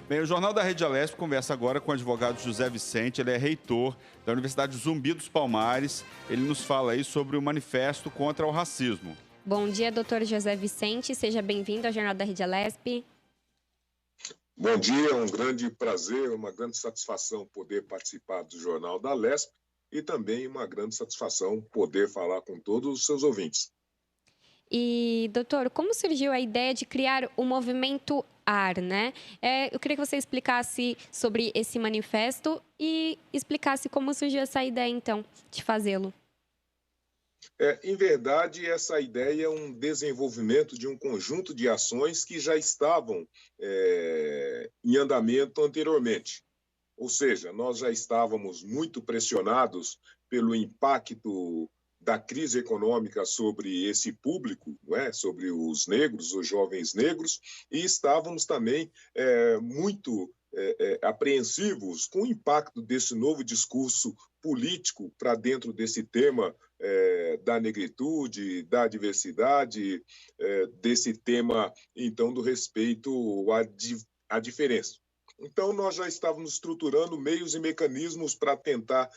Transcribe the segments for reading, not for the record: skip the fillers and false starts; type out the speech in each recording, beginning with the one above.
Bem, o Jornal da Rede Alesp conversa agora com o advogado José Vicente, ele é reitor da Universidade Zumbi dos Palmares. Ele nos fala aí sobre o Manifesto contra o Racismo. Bom dia, doutor José Vicente. Seja bem-vindo ao Jornal da Rede Alesp. Bom dia, um grande prazer, uma grande satisfação poder participar do Jornal da Alesp e também uma grande satisfação poder falar com todos os seus ouvintes. E, doutor, como surgiu a ideia de criar o movimento AR, né? Eu queria que você explicasse sobre esse manifesto e explicasse como surgiu essa ideia, então, de fazê-lo. Em verdade, essa ideia é um desenvolvimento de um conjunto de ações que já estavam em andamento anteriormente. Ou seja, nós já estávamos muito pressionados pelo impacto da crise econômica sobre esse público, não é? Sobre os negros, os jovens negros, e estávamos também muito apreensivos com o impacto desse novo discurso político para dentro desse tema da negritude, da diversidade, desse tema, então, do respeito à diferença. Então, nós já estávamos estruturando meios e mecanismos para tentar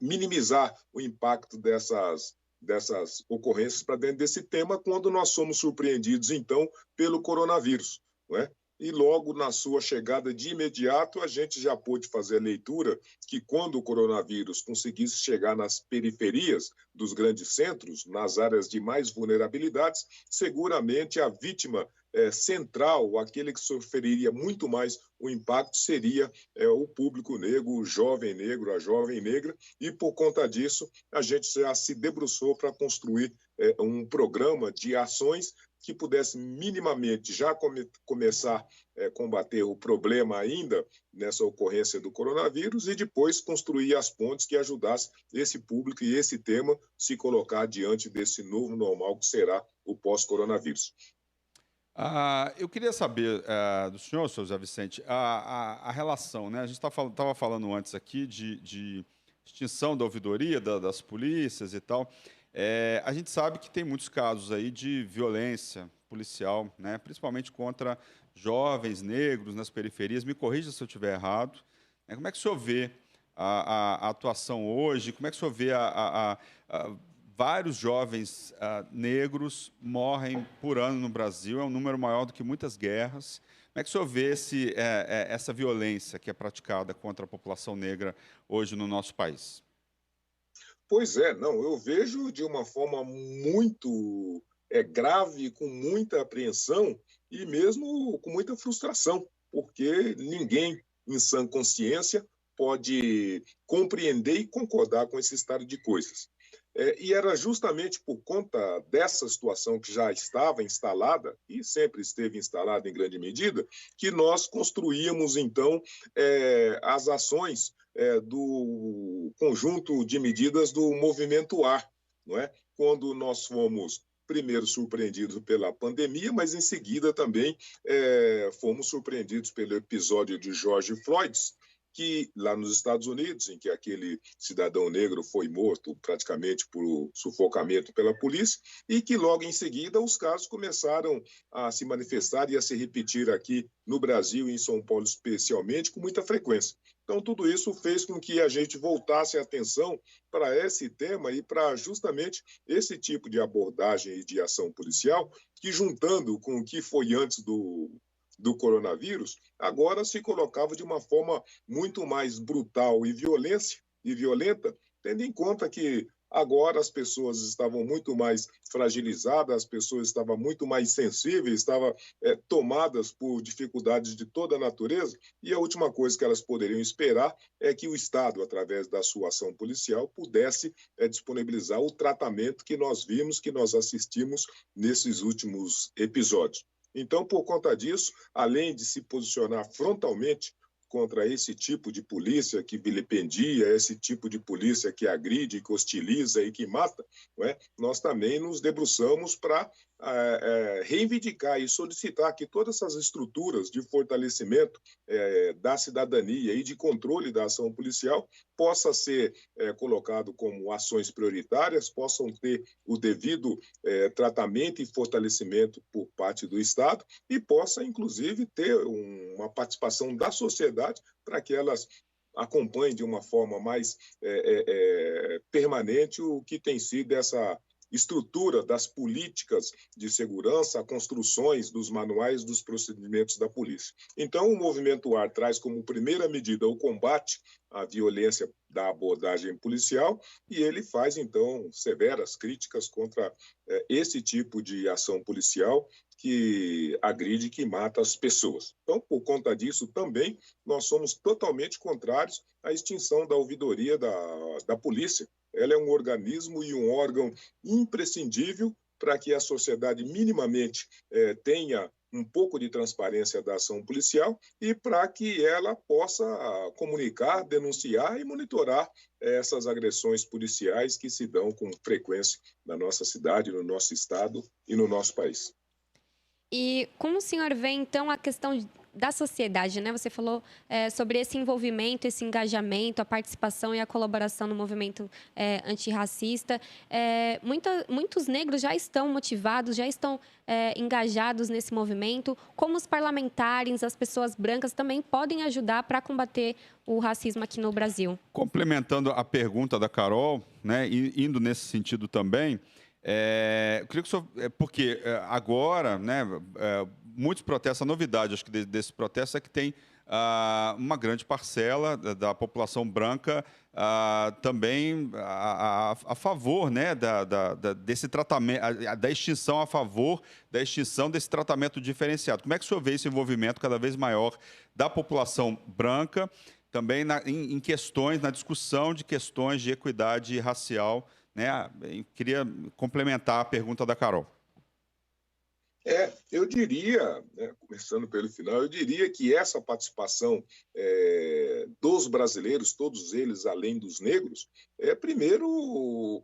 minimizar o impacto dessas ocorrências para dentro desse tema, quando nós somos surpreendidos, então, pelo coronavírus, não é? E logo na sua chegada de imediato, a gente já pôde fazer a leitura que quando o coronavírus conseguisse chegar nas periferias dos grandes centros, nas áreas de mais vulnerabilidades, seguramente a vítima central, aquele que sofreria muito mais o impacto, seria o público negro, o jovem negro, a jovem negra, e por conta disso a gente já se debruçou para construir um programa de ações que pudesse minimamente já começar a combater o problema ainda nessa ocorrência do coronavírus e depois construir as pontes que ajudassem esse público e esse tema se colocar diante desse novo normal que será o pós-coronavírus. Eu queria saber do senhor, seu José Vicente, a relação, né? A gente estava falando antes aqui de extinção da ouvidoria, das polícias e tal. A gente sabe que tem muitos casos aí de violência policial, né? Principalmente contra jovens negros nas periferias. Me corrija se eu estiver errado. Como é que o senhor vê a atuação hoje? Como é que o senhor vê vários jovens negros morrem por ano no Brasil, é um número maior do que muitas guerras. Como é que o senhor vê essa violência que é praticada contra a população negra hoje no nosso país? Pois é, não, eu vejo de uma forma muito grave, com muita apreensão e mesmo com muita frustração, porque ninguém, em sã consciência, pode compreender e concordar com esse estado de coisas. E era justamente por conta dessa situação que já estava instalada, e sempre esteve instalada em grande medida, que nós construíamos, então, as ações do conjunto de medidas do Movimento AR, não é? Quando nós fomos primeiro surpreendidos pela pandemia, mas em seguida também fomos surpreendidos pelo episódio de George Floyd, que lá nos Estados Unidos, em que aquele cidadão negro foi morto praticamente por sufocamento pela polícia, e que logo em seguida os casos começaram a se manifestar e a se repetir aqui no Brasil e em São Paulo especialmente com muita frequência. Então, tudo isso fez com que a gente voltasse a atenção para esse tema e para justamente esse tipo de abordagem e de ação policial, que juntando com o que foi antes do coronavírus, agora se colocava de uma forma muito mais brutal e violenta, tendo em conta que agora as pessoas estavam muito mais fragilizadas, as pessoas estavam muito mais sensíveis, estavam tomadas por dificuldades de toda a natureza, e a última coisa que elas poderiam esperar é que o Estado, através da sua ação policial, pudesse disponibilizar o tratamento que nós vimos, que nós assistimos nesses últimos episódios. Então, por conta disso, além de se posicionar frontalmente contra esse tipo de polícia que vilipendia, esse tipo de polícia que agride, que hostiliza e que mata, não é? Nós também nos debruçamos para reivindicar e solicitar que todas essas estruturas de fortalecimento da cidadania e de controle da ação policial possa ser colocado como ações prioritárias, possam ter o devido tratamento e fortalecimento por parte do Estado e possa, inclusive, ter uma participação da sociedade para que elas acompanhem de uma forma mais permanente o que tem sido essa estrutura das políticas de segurança, construções dos manuais dos procedimentos da polícia. Então, o Movimento AR traz como primeira medida o combate à violência da abordagem policial e ele faz, então, severas críticas contra esse tipo de ação policial que agride, que mata as pessoas. Então, por conta disso, também, nós somos totalmente contrários à extinção da ouvidoria da polícia. Ela é um organismo e um órgão imprescindível para que a sociedade minimamente tenha um pouco de transparência da ação policial e para que ela possa comunicar, denunciar e monitorar essas agressões policiais que se dão com frequência na nossa cidade, no nosso estado e no nosso país. E como o senhor vê, então, a questão da sociedade, né? Você falou sobre esse envolvimento, esse engajamento, a participação e a colaboração no movimento antirracista. Muitos negros já estão motivados, já estão engajados nesse movimento. Como os parlamentares, as pessoas brancas também podem ajudar para combater o racismo aqui no Brasil? Complementando a pergunta da Carol, né, e indo nesse sentido também, eu queria que o senhor, porque agora, né, muitos protestos, a novidade, acho que desse protesto é que tem uma grande parcela da população branca também a favor, né, desse tratamento, da extinção, a favor da extinção desse tratamento diferenciado. Como é que o senhor vê esse envolvimento cada vez maior da população branca, também em questões, na discussão de questões de equidade racial, né? Queria complementar a pergunta da Carol. Eu diria, né, começando pelo final, eu diria que essa participação dos brasileiros, todos eles, além dos negros, é primeiro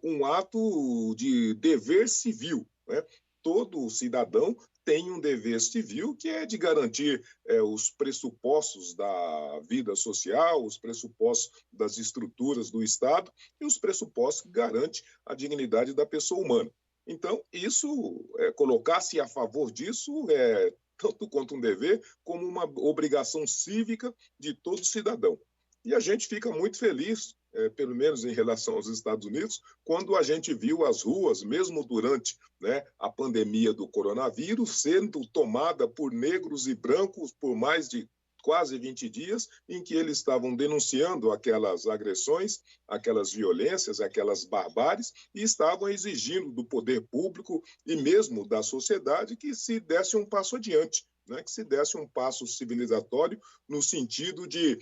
um ato de dever civil, né? Todo cidadão tem um dever civil que é de garantir os pressupostos da vida social, os pressupostos das estruturas do Estado e os pressupostos que garantem a dignidade da pessoa humana. Então, isso, colocar-se a favor disso é tanto quanto um dever, como uma obrigação cívica de todo cidadão. E a gente fica muito feliz, pelo menos em relação aos Estados Unidos, quando a gente viu as ruas, mesmo durante, né, a pandemia do coronavírus, sendo tomada por negros e brancos por mais de quase 20 dias, em que eles estavam denunciando aquelas agressões, aquelas violências, aquelas barbáries, e estavam exigindo do poder público e mesmo da sociedade que se desse um passo adiante, né, que se desse um passo civilizatório no sentido de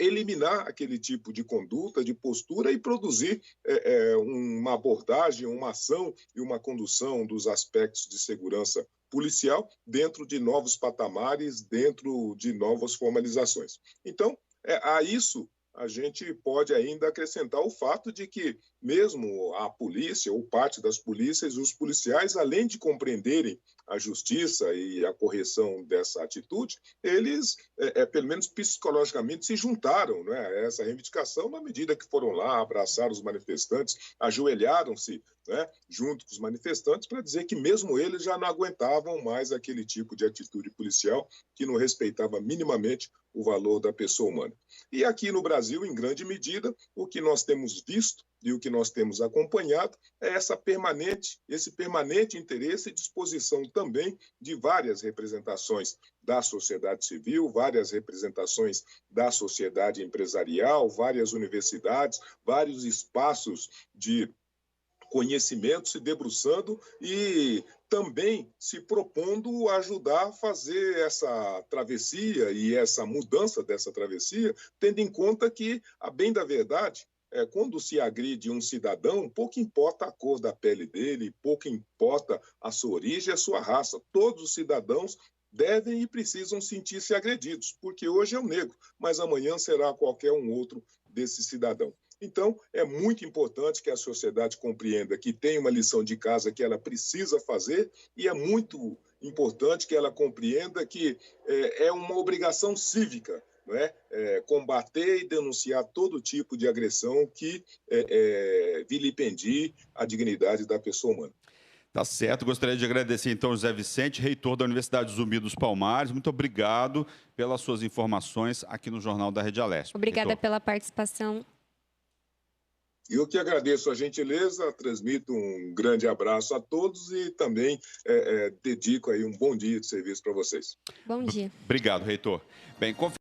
eliminar aquele tipo de conduta, de postura e produzir uma abordagem, uma ação e uma condução dos aspectos de segurança policial dentro de novos patamares, dentro de novas formalizações. Então, a isso a gente pode ainda acrescentar o fato de que mesmo a polícia ou parte das polícias, os policiais, além de compreenderem a justiça e a correção dessa atitude, eles, pelo menos psicologicamente, se juntaram, né, a essa reivindicação na medida que foram lá, abraçaram os manifestantes, ajoelharam-se, né, junto com os manifestantes para dizer que mesmo eles já não aguentavam mais aquele tipo de atitude policial que não respeitava minimamente o valor da pessoa humana. E aqui no Brasil, em grande medida, o que nós temos visto e o que nós temos acompanhado é esse permanente interesse e disposição também de várias representações da sociedade civil, várias representações da sociedade empresarial, várias universidades, vários espaços de conhecimento se debruçando e também se propondo a ajudar a fazer essa travessia e essa mudança dessa travessia, tendo em conta que, a bem da verdade, quando se agride um cidadão, pouco importa a cor da pele dele, pouco importa a sua origem, a sua raça. Todos os cidadãos devem e precisam sentir-se agredidos, porque hoje é o negro, mas amanhã será qualquer um outro desse cidadão. Então, é muito importante que a sociedade compreenda que tem uma lição de casa que ela precisa fazer e é muito importante que ela compreenda que é uma obrigação cívica, não é? Combater e denunciar todo tipo de agressão que vilipendie a dignidade da pessoa humana. Tá certo. Gostaria de agradecer, então, José Vicente, reitor da Universidade Zumbi dos Palmares. Muito obrigado pelas suas informações aqui no Jornal da Rede Alesp. Obrigada reitor. pela participação. Eu que agradeço a gentileza, transmito um grande abraço a todos e também dedico aí um bom dia de serviço para vocês. Bom dia. Obrigado, reitor. Bem,